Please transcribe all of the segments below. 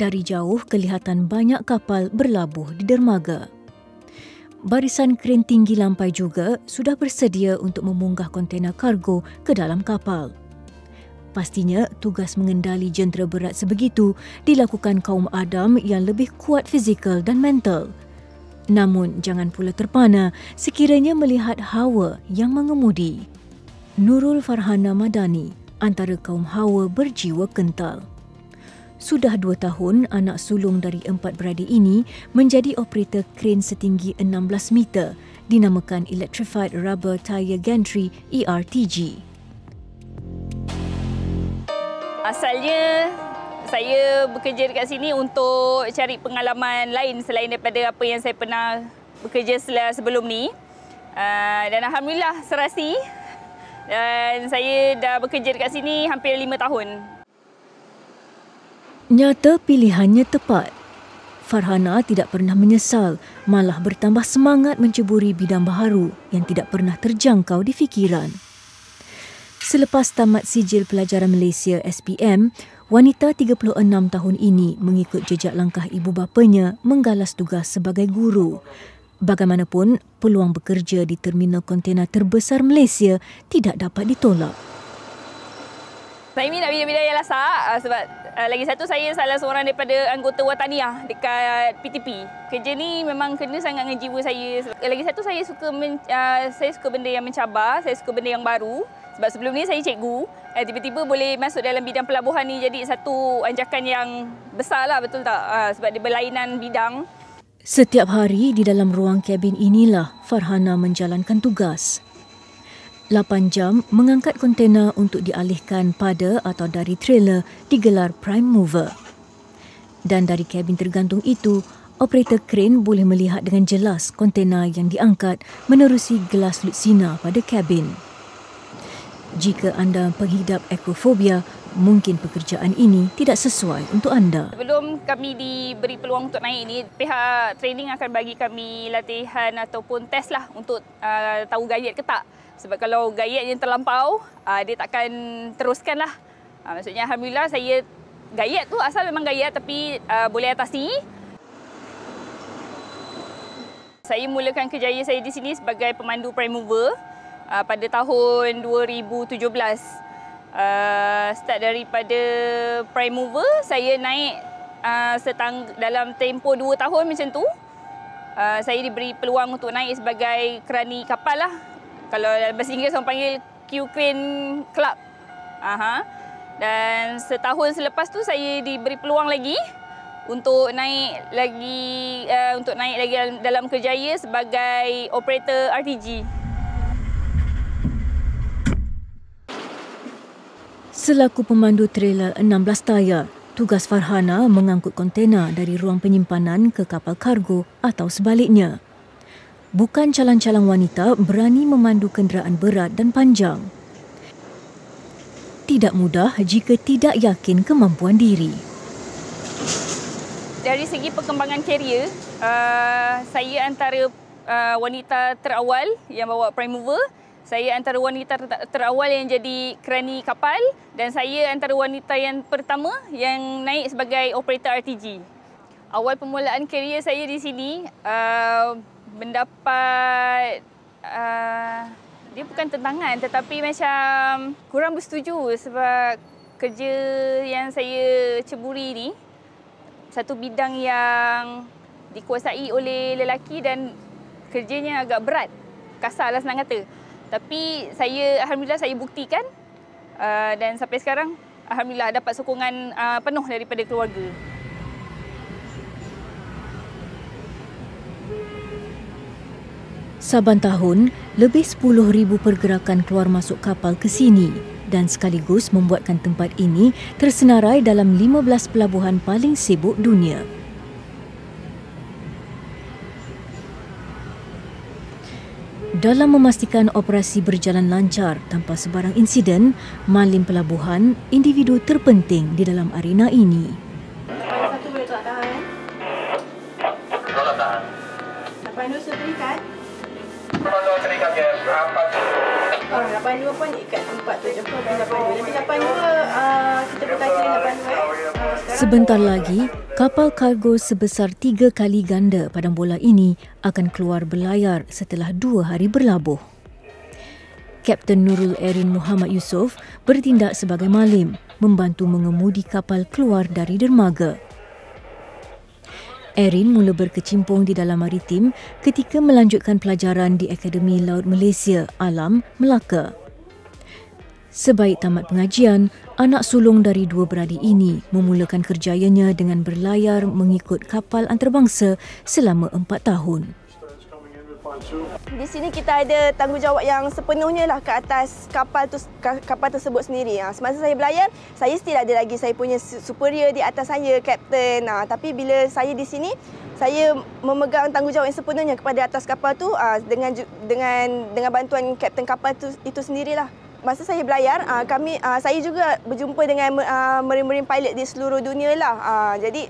Dari jauh kelihatan banyak kapal berlabuh di dermaga. Barisan kren tinggi lampai juga sudah bersedia untuk memunggah kontena kargo ke dalam kapal. Pastinya tugas mengendali jentera berat sebegitu dilakukan kaum Adam yang lebih kuat fizikal dan mental. Namun jangan pula terpana sekiranya melihat hawa yang mengemudi. Nurul Farhana Madani, antara kaum hawa berjiwa kental. Sudah 2 tahun anak sulung dari 4 beradik ini menjadi operator kren setinggi 16 meter dinamakan Electrified Rubber Tire Gantry ERTG. Asalnya saya bekerja dekat sini untuk cari pengalaman lain selain daripada apa yang saya pernah bekerja sebelum ni. Dan alhamdulillah serasi. Dan saya dah bekerja dekat sini hampir 5 tahun. Nyata pilihannya tepat. Farhana tidak pernah menyesal, malah bertambah semangat menceburi bidang baharu yang tidak pernah terjangkau di fikiran. Selepas tamat sijil pelajaran Malaysia SPM, wanita 36 tahun ini mengikut jejak langkah ibu bapanya menggalas tugas sebagai guru. Bagaimanapun, peluang bekerja di terminal kontena terbesar Malaysia tidak dapat ditolak. Saya minat bidang-bidang yang lasak sebab lagi satu saya salah seorang daripada anggota wataniah dekat PTP. Kerja ni memang kena sangat dengan jiwa saya. Lagi satu saya suka benda yang mencabar, saya suka benda yang baru. Sebab sebelum ni saya cikgu, tiba-tiba boleh masuk dalam bidang pelabuhan ni jadi satu anjakan yang besar lah, betul tak? Sebab dia berlainan bidang. Setiap hari di dalam ruang kabin inilah Farhana menjalankan tugas. 8 jam mengangkat kontena untuk dialihkan pada atau dari trailer digelar prime mover. Dan dari kabin tergantung itu, operator kren boleh melihat dengan jelas kontena yang diangkat menerusi gelas lutsina pada kabin. Jika anda penghidap akrofobia, mungkin pekerjaan ini tidak sesuai untuk anda. Sebelum kami diberi peluang untuk naik ini, pihak training akan bagi kami latihan ataupun test lah untuk tahu gayat ke tak. Sebab kalau gayat yang terlampau, dia takkan teruskan lah. Maksudnya alhamdulillah saya gayat tu asal memang gayat tapi boleh atasi. Saya mulakan kerjaya saya di sini sebagai pemandu prime mover pada tahun 2017. Start daripada prime mover, saya naik dalam tempoh 2 tahun macam tu. Saya diberi peluang untuk naik sebagai kerani kapal lah. Kalau dalam bahasa Inggeris orang panggil Q Crane Club. Dan setahun selepas tu saya diberi peluang lagi untuk naik lagi dalam kerjaya sebagai operator RTG. Selaku pemandu trailer 16 tayar, tugas Farhana mengangkut kontena dari ruang penyimpanan ke kapal kargo atau sebaliknya. Bukan calang-calang wanita berani memandu kenderaan berat dan panjang. Tidak mudah jika tidak yakin kemampuan diri. Dari segi perkembangan karier, saya antara wanita terawal yang bawa prime mover. Saya antara wanita terawal yang jadi kerani kapal dan saya antara wanita yang pertama yang naik sebagai operator RTG. Awal permulaan karier saya di sini mendapat dia bukan tentangan tetapi macam kurang bersetuju sebab kerja yang saya ceburi ni satu bidang yang dikuasai oleh lelaki dan kerjanya agak berat, kasarlah senang kata. Tapi alhamdulillah saya buktikan dan sampai sekarang alhamdulillah dapat sokongan penuh daripada keluarga. Saban tahun, lebih 10,000 pergerakan keluar masuk kapal ke sini dan sekaligus membuatkan tempat ini tersenarai dalam 15 pelabuhan paling sibuk dunia. Dalam memastikan operasi berjalan lancar tanpa sebarang insiden, Malim Pelabuhan individu terpenting di dalam arena ini. Satu boleh tak tahan? Tak tahan. 82 terikat? 82 terikat je. 82 pun ikat 4 tu je pun 82. Nanti 82 kita berkata 82. Sebentar lagi, Kapal kargo sebesar 3 kali ganda padang bola ini akan keluar berlayar setelah 2 hari berlabuh. Kapten Nurul Erin Muhammad Yusof bertindak sebagai malim, membantu mengemudi kapal keluar dari dermaga. Erin mula berkecimpung di dalam maritim ketika melanjutkan pelajaran di Akademi Laut Malaysia, Alam, Melaka. Sebaik tamat pengajian, anak sulung dari 2 beradik ini memulakan kerjayanya dengan berlayar mengikut kapal antarabangsa selama 4 tahun. Di sini kita ada tanggungjawab yang sepenuhnya lah ke atas kapal tersebut sendiri. Semasa saya berlayar, saya still ada lagi saya punya superior di atas saya, kapten. Tapi bila saya di sini, saya memegang tanggungjawab yang sepenuhnya kepada atas kapal tu dengan bantuan kapten kapal itu sendirilah. Masa saya berlayar, saya juga berjumpa dengan marine pilot di seluruh dunia lah. Jadi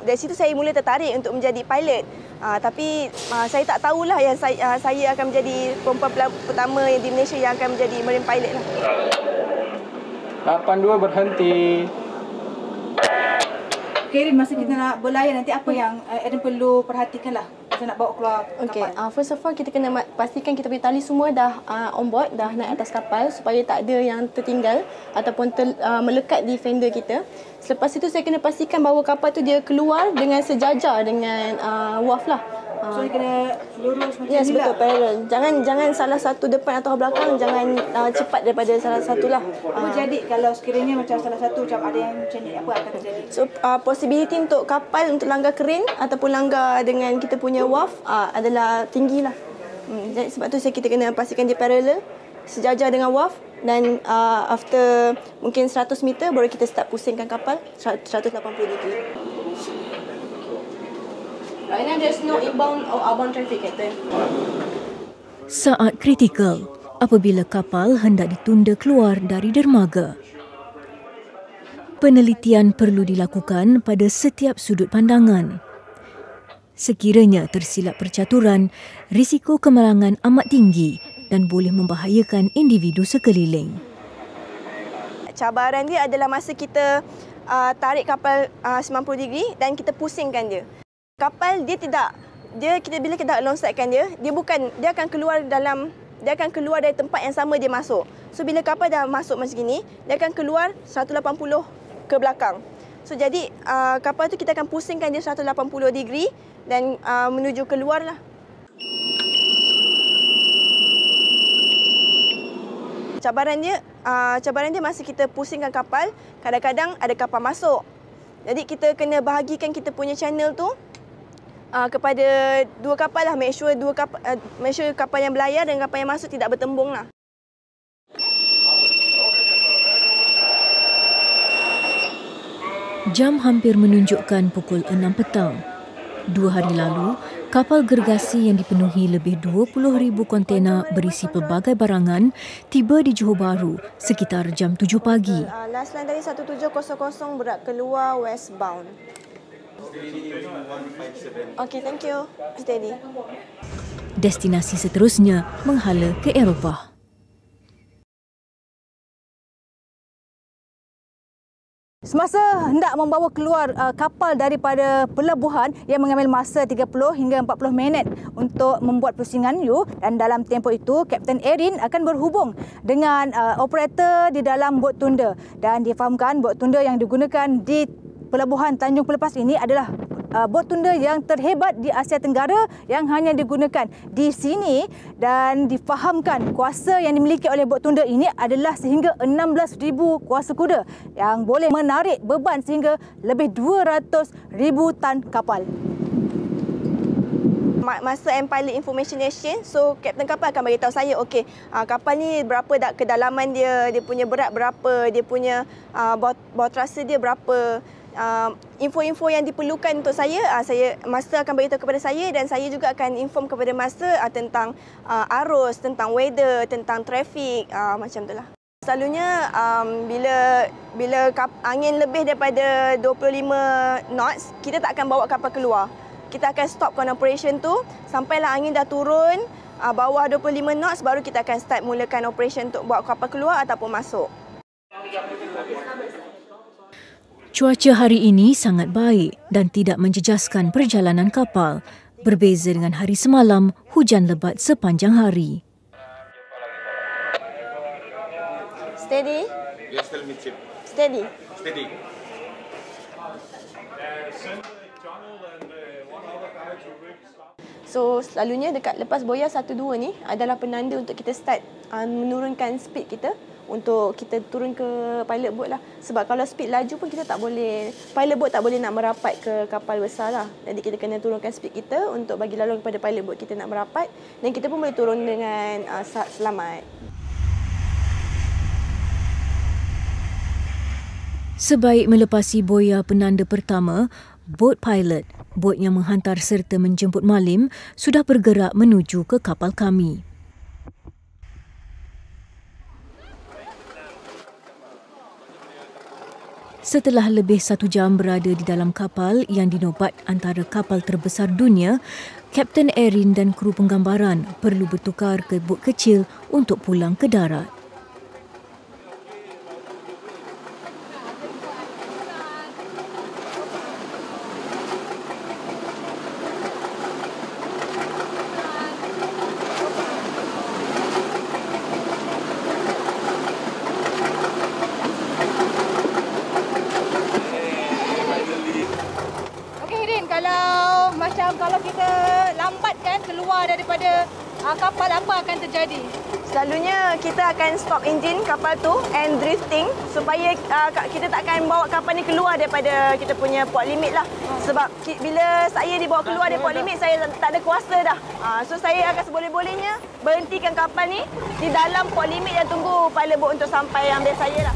dari situ saya mula tertarik untuk menjadi pilot. Tapi saya tak tahulah yang saya akan menjadi perempuan pertama di Malaysia yang akan menjadi marine pilot lah. 82 berhenti. Okay, masa kita nak berlayar nanti apa yang Erin perlu perhatikan lah masa nak bawa keluar kapal? Okay, first of all kita kena pastikan kita punya tali semua dah on board, dah naik atas kapal supaya tak ada yang tertinggal ataupun melekat di fender kita. Selepas itu saya kena pastikan bahawa kapal tu dia keluar dengan sejajar dengan wharf lah. So dia kena lurus macam yes, ni lah. Betul, parallel. Jangan salah satu depan atau belakang, jangan cepat daripada salah satu lah. Apa jadi kalau sekiranya macam salah satu macam ada yang macam ni, apa akan terjadi? So possibility untuk kapal untuk langgar keren ataupun langgar dengan kita punya wharf adalah tinggi lah. Jadi sebab tu kita kena pastikan dia parallel, sejajar dengan wharf, dan after mungkin 100 meter baru kita start pusingkan kapal 180 degree. Right now there's no inbound or outbound traffic, Captain. Saat kritikal apabila kapal hendak ditunda keluar dari dermaga. Penelitian perlu dilakukan pada setiap sudut pandangan. Sekiranya tersilap percaturan, risiko kemalangan amat tinggi dan boleh membahayakan individu sekeliling. Cabaran dia adalah masa kita tarik kapal 90 degree dan kita pusingkan dia. Kapal bila kita alongside-kan dia akan keluar dari tempat yang sama dia masuk. So bila kapal dah masuk macam gini, dia akan keluar 180 ke belakang. So jadi kapal tu kita akan pusingkan dia 180 degree dan menuju keluar lah. Cabaran dia masa kita pusingkan kapal, kadang-kadang ada kapal masuk. Jadi kita kena bahagikan kita punya channel tu kepada 2 kapal lah. Make sure kapal yang berlayar dan kapal yang masuk tidak bertembung lah. Jam hampir menunjukkan pukul 6 petang. 2 hari lalu, kapal gergasi yang dipenuhi lebih 20,000 kontena berisi pelbagai barangan tiba di Johor Bahru sekitar jam 7 pagi. Last line dari 1700 berat keluar westbound. Okay, thank you. Steady. Destinasi seterusnya menghala ke Eropah. Semasa hendak membawa keluar kapal daripada pelabuhan yang mengambil masa 30 hingga 40 minit untuk membuat pusingan dan dalam tempoh itu Kapten Erin akan berhubung dengan operator di dalam bot tunda dan difahamkan bot tunda yang digunakan di Pelabuhan Tanjung Pelepas ini adalah bot tunda yang terhebat di Asia Tenggara yang hanya digunakan di sini dan difahamkan kuasa yang dimiliki oleh bot tunda ini adalah sehingga 16,000 kuasa kuda yang boleh menarik beban sehingga lebih 200,000 tan kapal. Masa pilot information exchange, so kapten kapal akan beritahu saya, okey, kapal ni berapa kedalaman dia punya berat berapa, dia punya bawah trasa dia berapa. Info-info yang diperlukan untuk saya Master akan beritahu kepada saya dan saya juga akan inform kepada Master tentang arus, tentang weather, tentang traffic, macam itulah. Selalunya bila angin lebih daripada 25 knots, kita tak akan bawa kapal keluar. Kita akan stopkan operation tu sampailah angin dah turun bawah 25 knots, baru kita akan start mulakan operation untuk bawa kapal keluar ataupun masuk. Cuaca hari ini sangat baik dan tidak menjejaskan perjalanan kapal. Berbeza dengan hari semalam, hujan lebat sepanjang hari. Steady. Yes, still midship. Steady. Steady. So selalunya dekat lepas boya 1-2 ni adalah penanda untuk kita start menurunkan speed kita untuk kita turun ke pilot boat lah. Sebab kalau speed laju pun kita tak boleh, pilot boat tak boleh nak merapat ke kapal besar lah. Jadi kita kena turunkan speed kita untuk bagi laluan kepada pilot boat kita nak merapat dan kita pun boleh turun dengan selamat. Sebaik melepasi boya penanda pertama, bot pilot, bot yang menghantar serta menjemput malim, sudah bergerak menuju ke kapal kami. Setelah lebih 1 jam berada di dalam kapal yang dinobat antara kapal terbesar dunia, Kapten Erin dan kru penggambaran perlu bertukar ke bot kecil untuk pulang ke darat. Kalau kita lambatkan keluar daripada kapal, apa akan terjadi? Selalunya kita akan stop enjin kapal tu and drifting supaya kita tak akan bawa kapal ni keluar daripada kita punya port limit lah. Sebab bila saya dibawa keluar dari port limit, saya tak ada kuasa dah. So saya akan seboleh-bolehnya berhentikan kapal ni di dalam port limit dan tunggu pilot boat untuk sampai ambil saya lah.